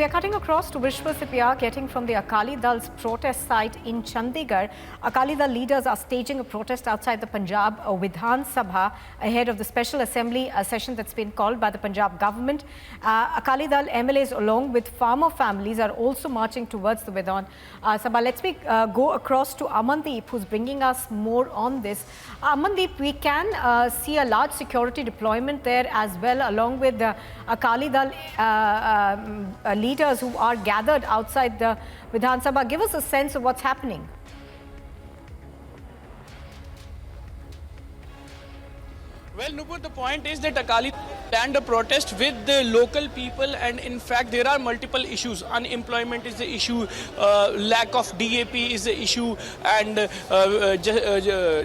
we are cutting across to Vishwa Sipia, getting from the Akali Dal's protest site in Chandigarh. Akali Dal leaders are staging a protest outside the Punjab Vidhan Sabha ahead of the special assembly session that's been called by the Punjab government. Akali Dal MLAs along with farmer families are also marching towards the Vidhan Sabha. Let's go across to Amandeep, who's bringing us more on this. Amandeep, we can see a large security deployment there as well, along with the Akali Dal leaders who are gathered outside the Vidhan Sabha. Give us a sense of what's happening. Well, Nupur, the point is that Akali planned a protest with the local people, and in fact there are multiple issues. Unemployment is the issue, lack of DAP is the issue, and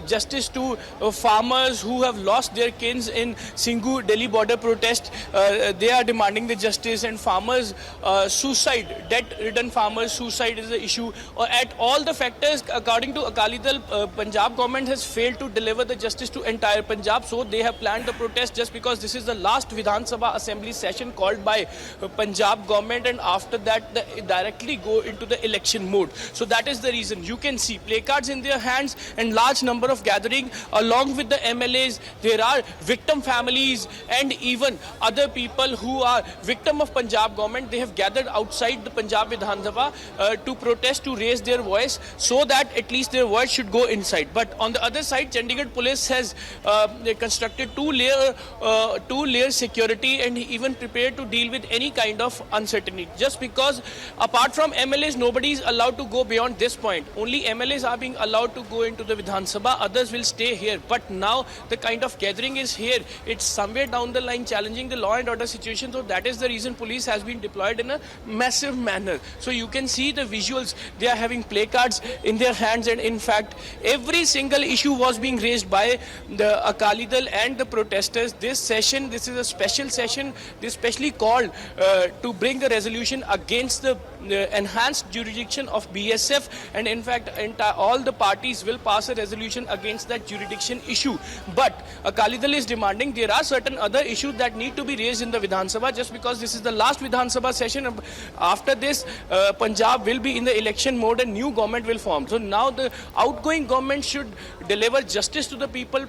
justice to farmers who have lost their kins in Singhu Delhi border protest. They are demanding the justice, and farmers suicide, debt-ridden farmers suicide is the issue. At all the factors, according to Akali Dal, Punjab government has failed to deliver the justice to entire Punjab, so they have planned the protest just because this is the last Vidhan Sabha assembly session called by Punjab government, and after that they directly go into the election mode. So that is the reason. You can see placards in their hands and large number of gathering along with the MLAs. There are victim families and even other people who are victim of Punjab government. They have gathered outside the Punjab Vidhan Sabha to protest, to raise their voice, so that at least their voice should go inside. But on the other side, Chandigarh police has constructed two-layer security and even prepared to deal with any kind of uncertainty. Just because apart from MLAs, nobody is allowed to go beyond this point. Only MLAs are being allowed to go into the Vidhan Sabha. Others will stay here. But now the kind of gathering is here. It's somewhere down the line challenging the law and order situation. So that is the reason police has been deployed in a massive manner. So you can see the visuals. They are having placards in their hands, and in fact every single issue was being raised by the Akali Dal and the protesters. This session, this is a special session, this specially called to bring the resolution against the enhanced jurisdiction of BSF, and in fact all the parties will pass a resolution against that jurisdiction issue. But Akali Dal is demanding there are certain other issues that need to be raised in the Vidhan Sabha, just because this is the last Vidhan Sabha session. After this, Punjab will be in the election mode and new government will form. So now the outgoing government should deliver justice to the people,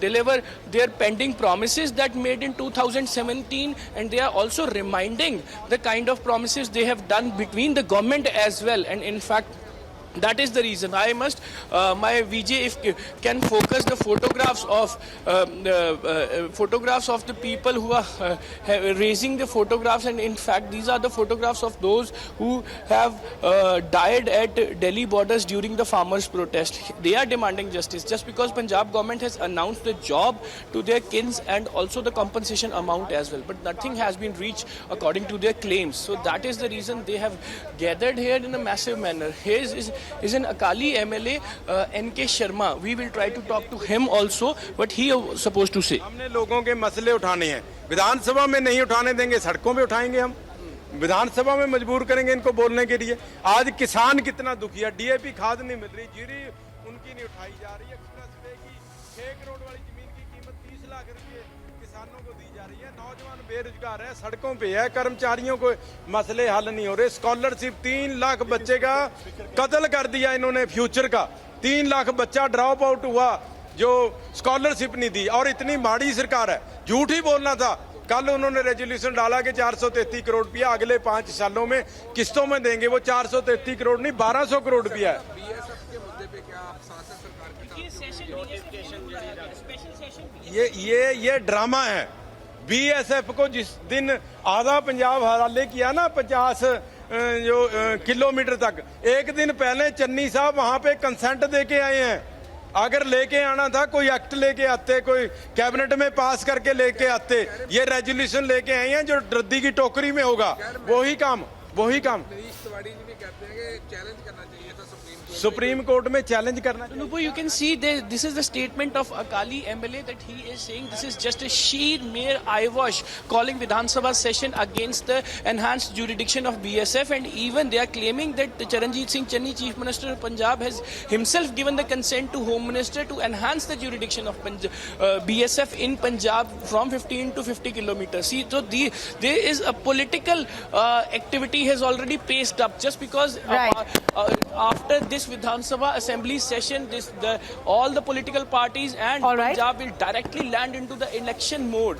deliver their pending promises that made in 2017, and they are also reminding the kind of promises they have done between the government as well. And in fact that is the reason I must, my VJ, if can focus the photographs of the people who are raising the photographs, and in fact these are the photographs of those who have died at Delhi borders during the farmers' protest. They are demanding justice just because Punjab government has announced the job to their kins and also the compensation amount as well, but nothing has been reached according to their claims. So that is the reason they have gathered here in a massive manner. Here is an Akali MLA, NK Sharma. We will try to talk to him also, what he is supposed to say. हमने लोगों के मसले उठाने हैं, विधानसभा में नहीं उठाने देंगे, सड़कों पे उठाएंगे हम, विधानसभा में मजबूर करेंगे इनको बोलने के लिए। आज किसान कितना दुखी है, डीएपी खाद नहीं मिल रही, जीरी उनकी नहीं उठाई जा रही, एक्सप्रेसवे की 6 करोड़ वाली जमीन की कीमत 30 लाख रुपए किसानों को दी जा रही है, नौजवान बेरोजगार है, सड़कों पे है, कर्मचारियों को मसले हल नहीं हो रहे। स्कॉलरशिप 3 लाख बच्चे का कत्ल कर दिया इन्होंने, फ्यूचर का 3 लाख बच्चा ड्रॉप आउट हुआ जो स्कॉलरशिप नहीं दी, और इतनी माड़ी सरकार है, झूठ ही बोलना था। कल उन्होंने रेजोल्यूशन डाला कि 433 करोड़ रुपया अगले 5 सालों में किस्तों में देंगे, वो 433 करोड़ नहीं 1200 करोड़ रुपया है। ये ड्रामा है। बीएसएफ को जिस दिन आधा पंजाब हवाले किया ना 50 किलोमीटर तक, एक दिन पहले चन्नी साहब वहां पे कंसेंट दे के आए हैं। अगर लेके आना था कोई एक्ट लेके आते, कोई कैबिनेट में पास करके लेके आते, ये रेजोल्यूशन लेके आए हैं जो रद्दी की टोकरी में होगा। वही काम सुप्रीम कोर्ट में चैलेंज करना चाहिए। Anupu, you can see this is the statement of Akali MLA that he is saying this is just a sheer mere eyewash, calling Vidhan Sabha session against the enhanced jurisdiction of BSF, and even they are claiming that Charanjit Singh Channi, Chief Minister of Punjab, has himself given the consent to Home Minister to enhance the jurisdiction of BSF in Punjab from 15 to 50 kilometers. See, so there is a political activity has already paced up just because Right. after this Vidhan Sabha Assembly session, all the political parties and All right. Punjab will directly land into the election mode.